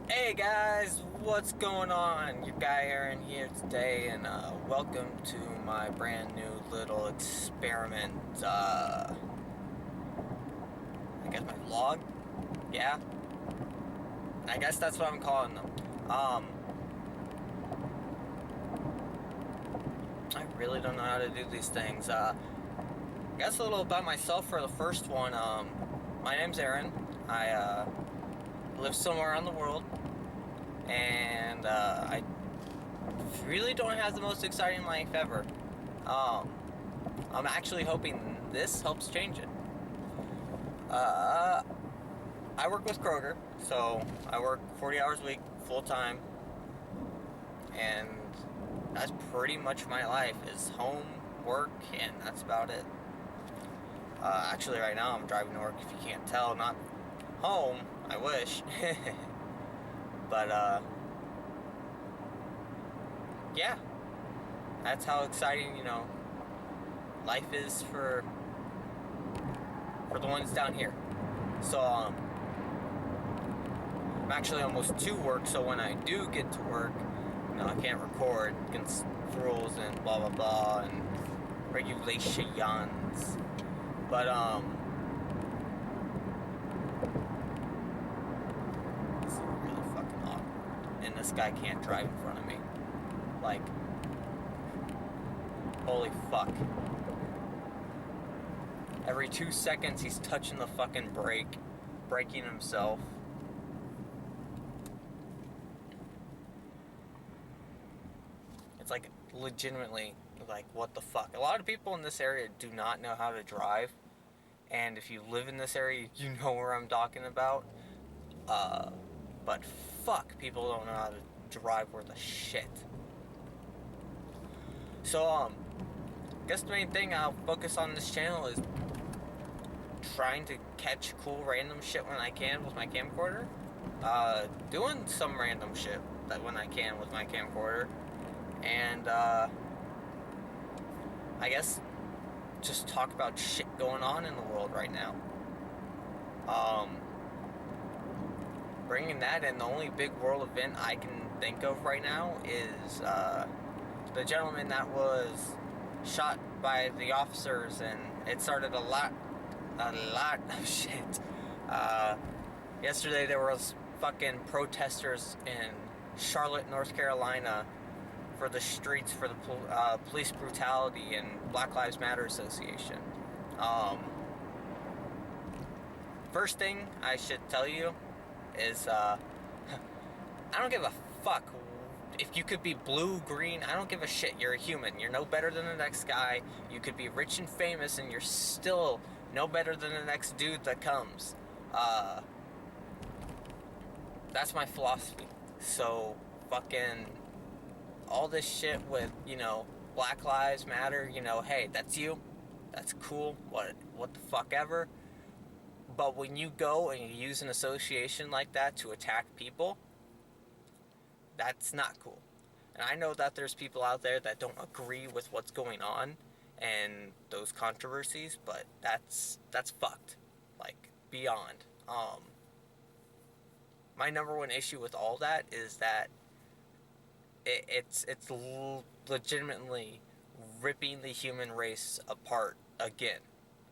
Hey guys, what's going on? Your guy Aaron here today, and welcome to my brand new little experiment. I guess my vlog? Yeah? I guess that's what I'm calling them. I really don't know how to do these things. I guess a little about myself for the first one. My name's Aaron. I live somewhere around the world, and I really don't have the most exciting life ever. I'm actually hoping this helps change it. Uh, I work with Kroger, so I work 40 hours a week, full time, and that's pretty much my life is home, work, and that's about it. Actually, right now I'm driving to work, if you can't tell, not home, I wish. But, yeah, that's how exciting, life is for the ones down here. So, I'm actually almost to work, so when I do get to work, I can't record against rules and blah blah blah and regulations. But this is really fucking awkward. And this guy can't drive in front of me. Like, holy fuck. Every 2 seconds he's touching the fucking brake, braking himself. It's like legitimately like, what the fuck? A lot of people in this area do not know how to drive, and if you live in this area, you know where I'm talking about. But fuck, people don't know how to drive worth a shit. So, I guess the main thing I'll focus on this channel is trying to catch cool random shit when I can with my camcorder. Doing some random shit that when I can with my camcorder. And, I guess just talk about shit going on in the world right now. Bringing that in, the only big world event I can think of right now is the gentleman that was shot by the officers, and it started a lot of shit. Yesterday there was fucking protesters in Charlotte, North Carolina, for the streets for the police brutality and Black Lives Matter Association. First thing I should tell you is I don't give a fuck if you could be blue, green. I don't give a shit. You're a human. You're no better than the next guy. You could be rich and famous, and you're still no better than the next dude that comes. That's my philosophy. So fucking all this shit with, Black Lives Matter, hey, that's you. That's cool. What the fuck ever. But when you go and you use an association like that to attack people, that's not cool. And I know that there's people out there that don't agree with what's going on and those controversies, but that's fucked. Like, beyond. My number one issue with all that is that it's legitimately ripping the human race apart again.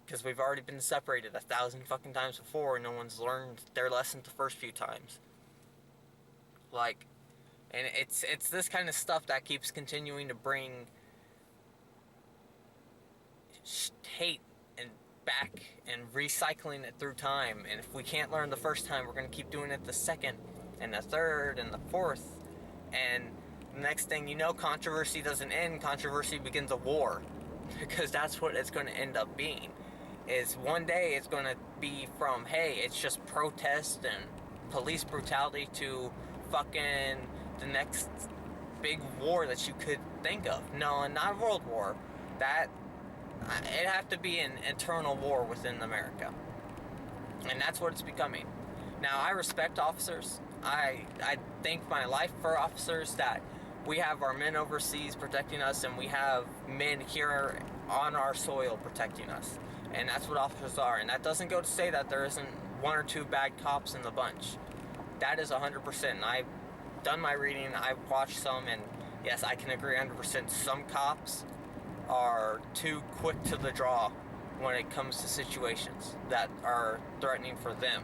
Because we've already been separated 1,000 fucking times before, and no one's learned their lesson the first few times. Like, and it's this kind of stuff that keeps continuing to bring hate and back and recycling it through time. And if we can't learn the first time, we're going to keep doing it the second and the third and the fourth. And the next thing you know, controversy doesn't end. Controversy begins a war. Because that's what it's going to end up being. Is one day it's going to be from, hey, it's just protest and police brutality, to fucking the next big war that you could think of. No, not a world war. That, it'd have to be an internal war within America. And that's what it's becoming. Now, I respect officers. I thank my life for officers, that we have our men overseas protecting us, and we have men here on our soil protecting us. And that's what officers are. And that doesn't go to say that there isn't one or two bad cops in the bunch. that is 100%. And I've done my reading, I've watched some, and yes, I can agree 100%. Some cops are too quick to the draw when it comes to situations that are threatening for them.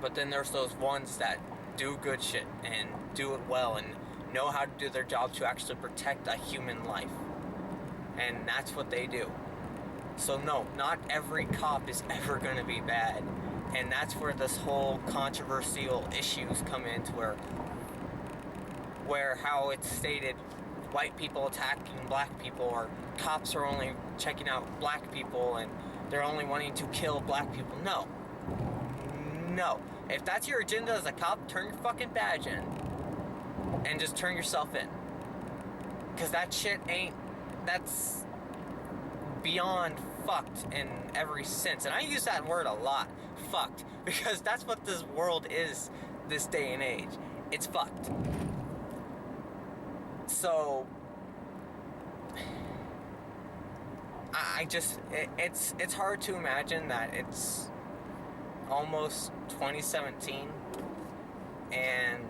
But then there's those ones that do good shit and do it well and know how to do their job to actually protect a human life. And that's what they do. So no, not every cop is ever going to be bad. And that's where this whole controversial issues come into where how it's stated white people attacking black people, or cops are only checking out black people and they're only wanting to kill black people. No. If that's your agenda as a cop, turn your fucking badge in and just turn yourself in. Because that shit that's beyond fucked in every sense. And I use that word a lot, fucked, because that's what this world is this day and age. It's fucked. So it's hard to imagine that it's almost 2017 and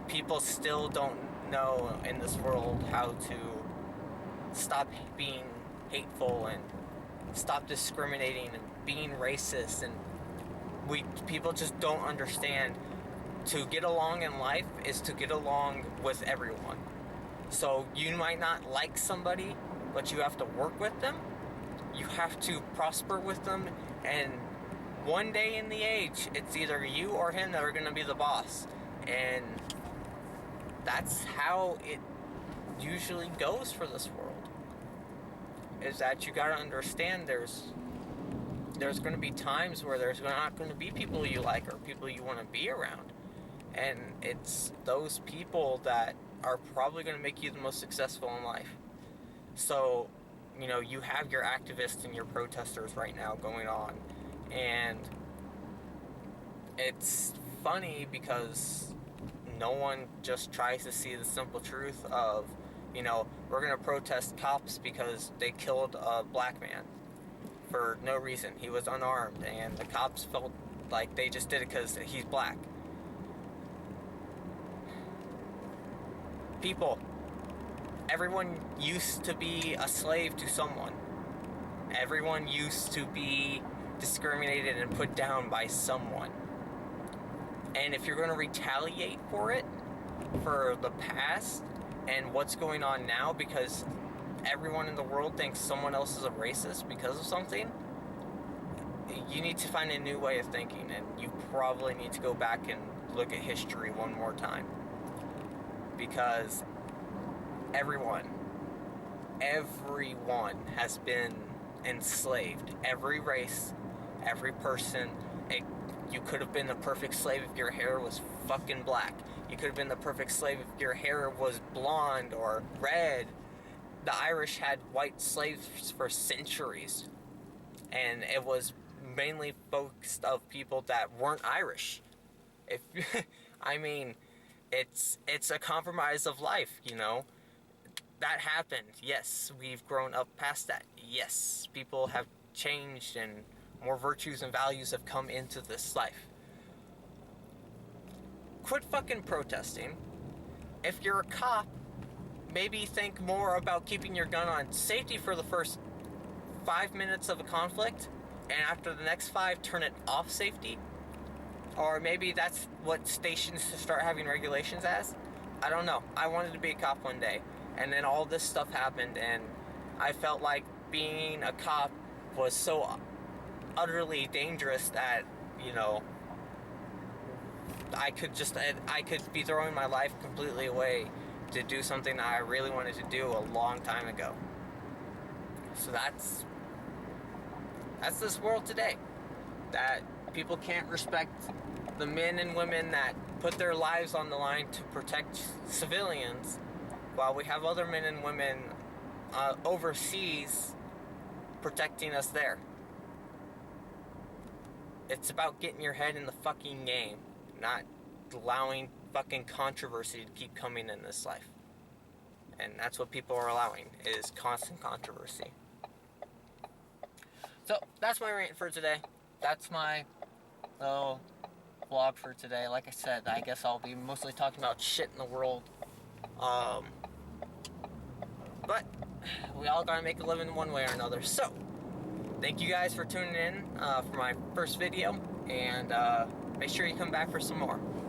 people still don't know in this world how to stop being hateful and stop discriminating and being racist, and people just don't understand to get along in life is to get along with everyone. So you might not like somebody, but you have to work with them. You have to prosper with them, and one day in the age, it's either you or him that are going to be the boss. And that's how it usually goes for this world. Is that you got to understand there's going to be times where there's not going to be people you like or people you want to be around. And it's those people that are probably going to make you the most successful in life. So, you have your activists and your protesters right now going on. And it's funny because no one just tries to see the simple truth of, we're going to protest cops because they killed a black man for no reason. He was unarmed, and the cops felt like they just did it because he's black. People, everyone used to be a slave to someone. Everyone used to be discriminated and put down by someone. And if you're going to retaliate for it, for the past and what's going on now, because everyone in the world thinks someone else is a racist because of something, you need to find a new way of thinking, and you probably need to go back and look at history one more time. Because everyone has been enslaved. Every race, every person. You could have been the perfect slave if your hair was fucking black. You could have been the perfect slave if your hair was blonde or red. The Irish had white slaves for centuries, and it was mainly focused of people that weren't Irish. It's a compromise of life, That happened. Yes, we've grown up past that. Yes, people have changed and more virtues and values have come into this life. Quit fucking protesting. If you're a cop, maybe think more about keeping your gun on safety for the first 5 minutes of a conflict, and after the next 5, turn it off safety. Or maybe that's what stations should start having regulations as. I don't know. I wanted to be a cop one day, and then all this stuff happened, and I felt like being a cop was so utterly dangerous that, I could be throwing my life completely away to do something that I really wanted to do a long time ago. So that's this world today. That people can't respect the men and women that put their lives on the line to protect civilians, while we have other men and women overseas protecting us there. It's about getting your head in the fucking game, not allowing fucking controversy to keep coming in this life. And that's what people are allowing, is constant controversy. So, that's my rant for today. That's my little vlog for today. Like I said, I guess I'll be mostly talking about shit in the world. But we all gotta make a living one way or another. So, thank you guys for tuning in for my first video, and make sure you come back for some more.